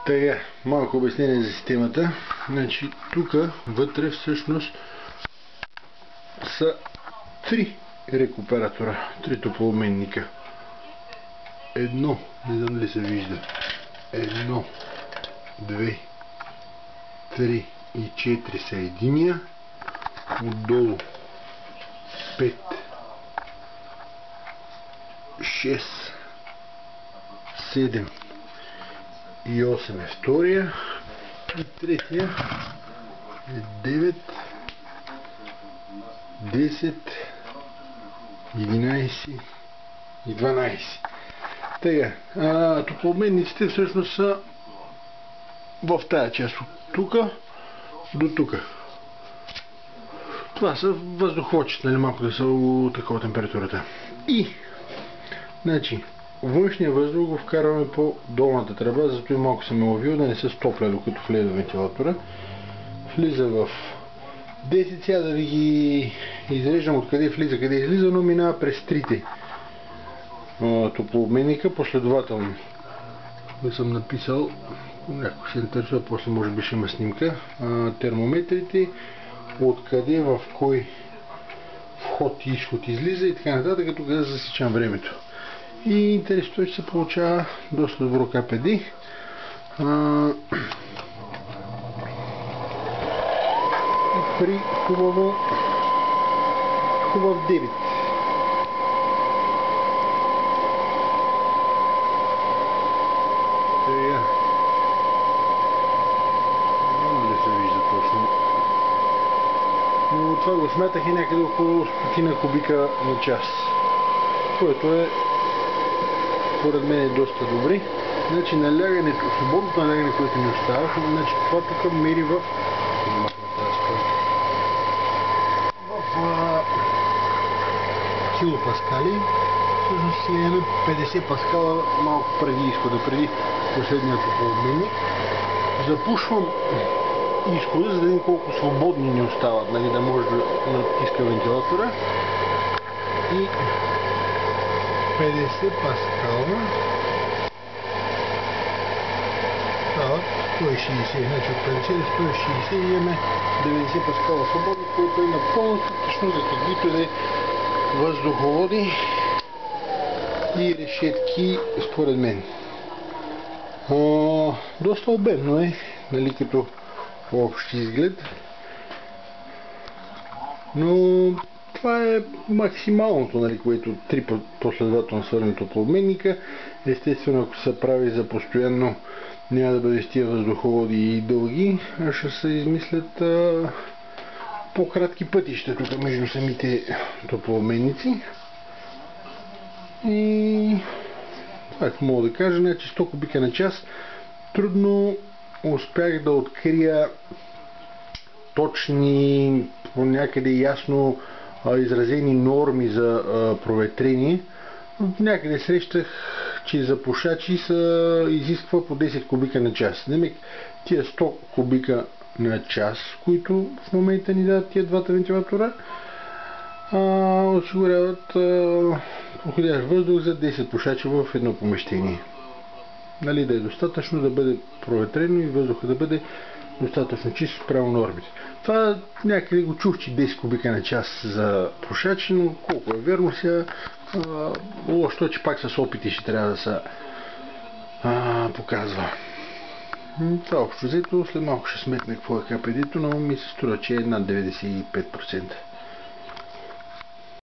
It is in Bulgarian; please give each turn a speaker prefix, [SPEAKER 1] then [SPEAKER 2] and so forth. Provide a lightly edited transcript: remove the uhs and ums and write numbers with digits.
[SPEAKER 1] Така, малко обяснение за системата. Значи, тук вътре всъщност са 3 рекуператора, 3 топлообменника. Едно, не знам дали се вижда. 1, 2, 3 и 4 са единия. Отдолу 5, 6, 7 и 8 е втория. И третия е 9, 10, 11 и 12. Тега, топлообменниците всъщност са в тая част от тук до тук. Това са въздуховодчета, нали, малко да са от такова температурата. И, значи, външния въздух го вкарваме по долната тръба, зато и малко съм уловил да не се стопля докато влезе в вентилатора. Влиза в 10, сега да ви ги изреждам откъде влиза, къде излиза, но минава през трите топлообменника последователно. Да съм написал, някой се интересува, после може би ще има снимка, термометрите, откъде в кой вход и изход излиза и така нататък, тук да засичам времето. И интересно, че се получава доста добро КПД. При хубав дебит. Сега. Няма ли се вижда точно. Но това го смятах и някъде около 100 кубика на час. Което е според мен е доста добре. Значи налягането, свободното налягане, което ни остава, значи това тук мери в килопаскали. Всъщност си имаме 50 паскала малко преди изхода, преди последния топлообменник. Запушвам изхода, за да видим колко свободни ни остават, нали, да може да натиска вентилатора. И 50 паскала стават 160, значи от 50 до 160 имаме 90 паскала свободни, което е напълно достатъчно за каквито и да е въздуховоди и решетки, според мен. Доста обемно е, нали, като общ изглед, но това е максималното, нали, което 3 последователно свързани топлообменника. Естествено, ако се прави за постоянно, няма да бъде с тия въздуховоди и дълги, а ще се измислят по-кратки пътища тук между самите топлообменници. И това мога да кажа, значи 100 кубика на час. Трудно успях да открия точни, по някъде ясно изразени норми за проветрение. Някъде срещах, че за пушачи се изисква по 10 кубика на час. Демек, тия 100 кубика на час, които в момента ни дадат тия двата вентилатора, осигуряват подходящ въздух за 10 пушачи в едно помещение. Нали, да е достатъчно да бъде проветрено и въздуха да бъде достатъчно чист спрямо нормите. Това някъде го чух, че 10 кубика на час за пушачи, но колко е верно сега, лошо е, че пак с опити ще трябва да се показва. Това общо взето, след малко ще сметна какво е КПД-то, но ми се струва, че е над 95%.